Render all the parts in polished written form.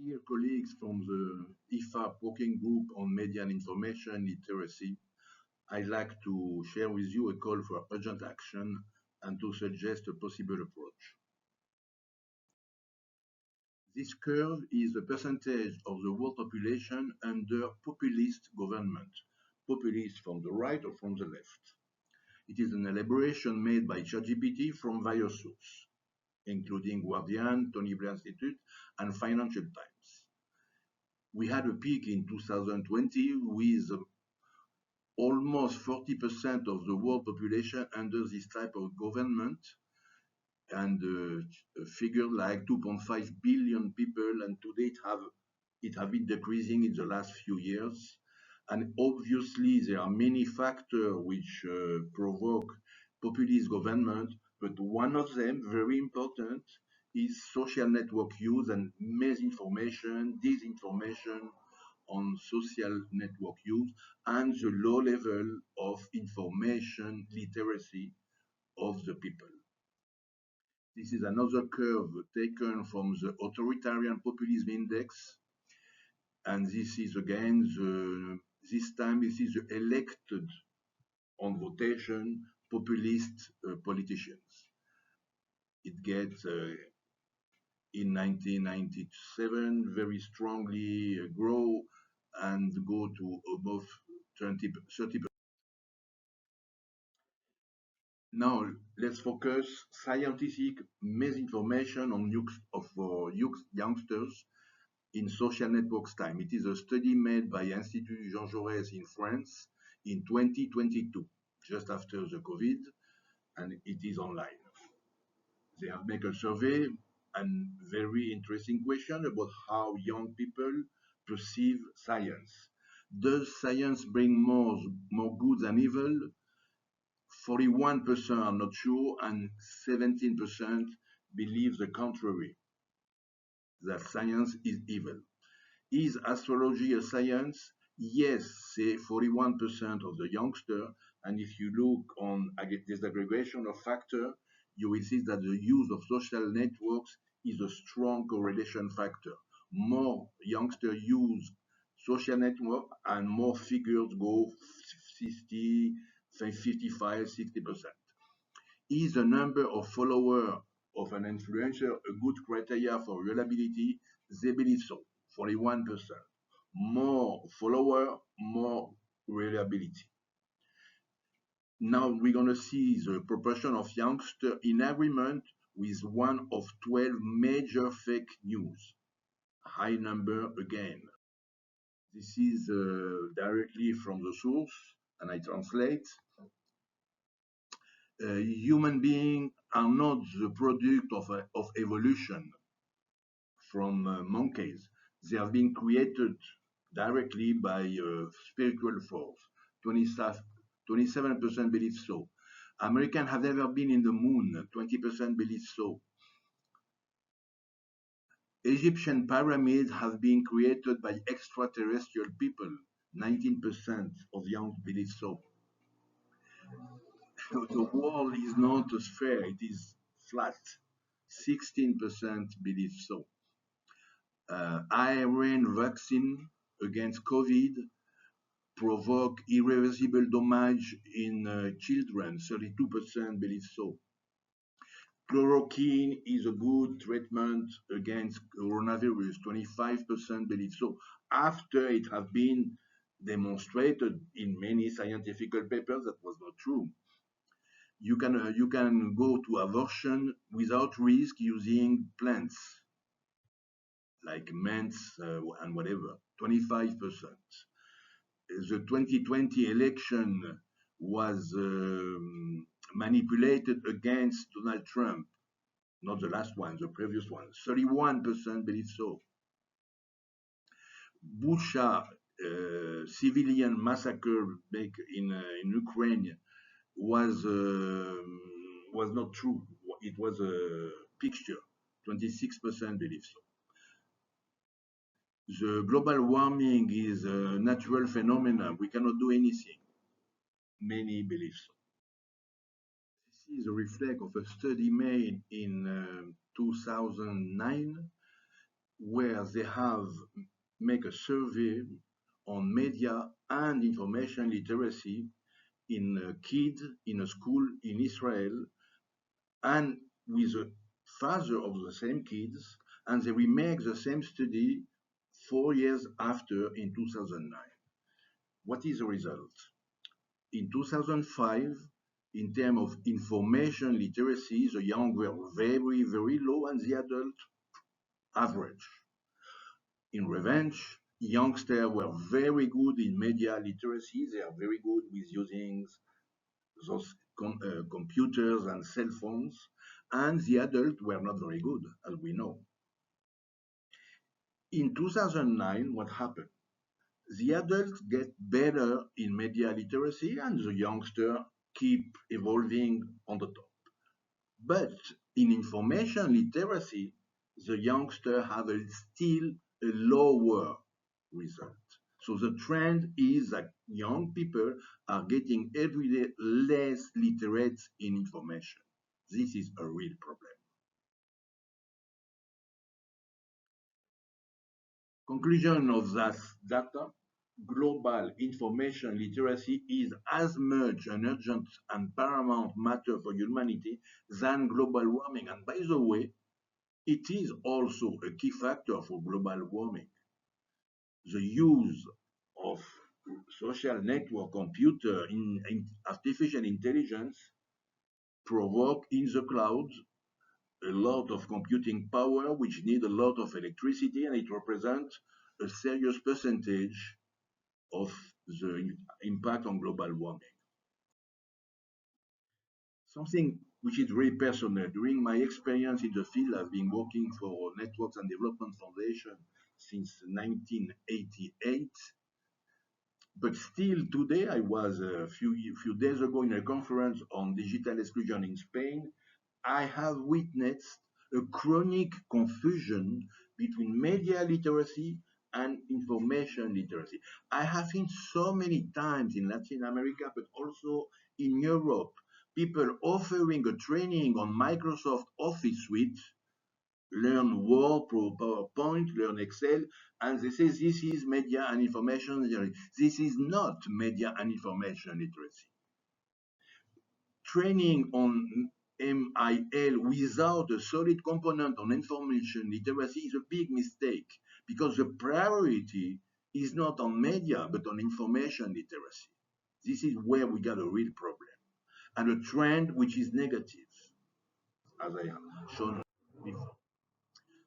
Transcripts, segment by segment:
Dear colleagues from the Ifap Working Group on Media and Information Literacy, I'd like to share with you a call for urgent action and to suggest a possible approach. This curve is the percentage of the world population under populist government, populist from the right or from the left. It is an elaboration made by ChatGPT from various sources, including Guardian, Tony Blair Institute, and Financial Times. We had a peak in 2020 with almost 40% of the world population under this type of government, and a figure like 2.5 billion people, and today it have been decreasing in the last few years. And obviously there are many factors which provoke populist government, but one of them, very important, is social network use and misinformation, disinformation on social network use, and the low level of information literacy of the people. This is another curve taken from the Authoritarian Populism Index, and this is again this time this is the elected on votation populist politicians. It gets in 1997 very strongly grow and go to above 30%. Now let's focus scientific misinformation on youngsters in social networks time. It is a study made by Institut Jean Jaurès in France in 2022, just after the COVID, and it is online. They have made a survey and very interesting question about how young people perceive science. Does science bring more good than evil? 41% are not sure, and 17% believe the contrary, that science is evil. Is astrology a science? Yes, say 41% of the youngster. And if you look on disaggregation of factor, you will see that the use of social networks is a strong correlation factor. More youngsters use social network and more figures go 50, 55, 60%. Is the number of followers of an influencer a good criteria for reliability? They believe so, 41%. More follower, more reliability. Now we're going to see the proportion of youngsters in agreement with one of 12 major fake news. High number again. This is directly from the source, and I translate. Human beings are not the product of evolution from monkeys. They have been created directly by spiritual force. 27% believe so. Americans have never been in the moon. 20% believe so. Egyptian pyramids have been created by extraterrestrial people. 19% of young believe so. The world is not a sphere, it is flat. 16% believe so. RNA vaccine against COVID provoke irreversible damage in children. 32% believe so. Chloroquine is a good treatment against coronavirus. 25% believe so. After it has been demonstrated in many scientific papers that was not true. You can go to abortion without risk using plants like mint and whatever. 25%. The 2020 election was manipulated against Donald Trump, not the last one, the previous one. 31% believe so. Bucha civilian massacre in Ukraine was not true. It was a picture. 26% believe so. The global warming is a natural phenomenon. We cannot do anything. Many believe so. This is a reflect of a study made in 2009 where they have make a survey on media and information literacy in a kid in a school in Israel and with the father of the same kids, and they remake the same study 4 years after in 2009. What is the result? In 2005, in terms of information literacy, the young were very, very low and the adult average. In revenge, youngsters were very good in media literacy. They are very good with using those computers and cell phones. And the adults were not very good, as we know. In 2009, what happened? The adults get better in media literacy and the youngsters keep evolving on the top. But in information literacy, the youngsters have still a lower result. So the trend is that young people are getting every day less literate in information. This is a real problem. Conclusion of that data, global information literacy is as much an urgent and paramount matter for humanity than global warming. And by the way, it is also a key factor for global warming. The use of social network computer in artificial intelligence provoke in the cloud a lot of computing power which need a lot of electricity, and it represents a serious percentage of the impact on global warming. Something which is very personal. During my experience in the field, I've been working for Networks and Development Foundation since 1988. But still today, I was a few days ago in a conference on digital exclusion in Spain. I have witnessed a chronic confusion between media literacy and information literacy. I have seen so many times in Latin America, but also in Europe, people offering a training on Microsoft Office Suite, learn Word, PowerPoint, learn Excel, and they say this is media and information literacy. This is not media and information literacy. Training on MIL without a solid component on information literacy is a big mistake because the priority is not on media but on information literacy. This is where we got a real problem and a trend which is negative, as I have shown before.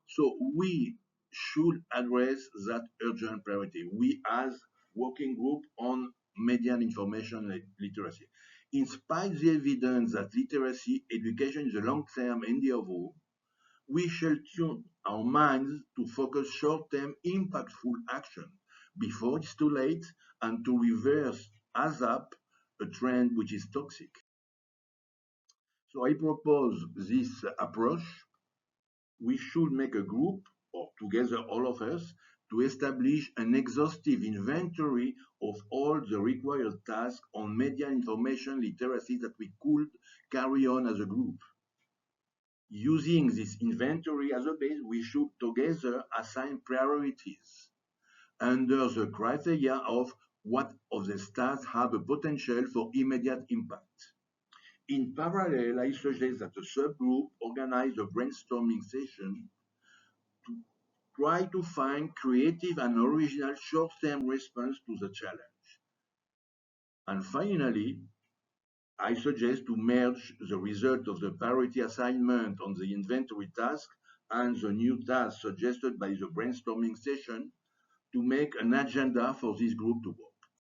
So we should address that urgent priority. We as working group on media and information literacy. In spite of the evidence that literacy education is a long-term endeavor, we shall tune our minds to focus short-term impactful action before it's too late and to reverse ASAP a trend which is toxic. So I propose this approach. We should make a group, or together all of us, to establish an exhaustive inventory of all the required tasks on media information literacy that we could carry on as a group. Using this inventory as a base, we should together assign priorities under the criteria of what of the tasks have a potential for immediate impact. In parallel, I suggest that a subgroup organize a brainstorming session to try to find creative and original short-term response to the challenge. And finally, I suggest to merge the result of the priority assignment on the inventory task and the new task suggested by the brainstorming session to make an agenda for this group to work.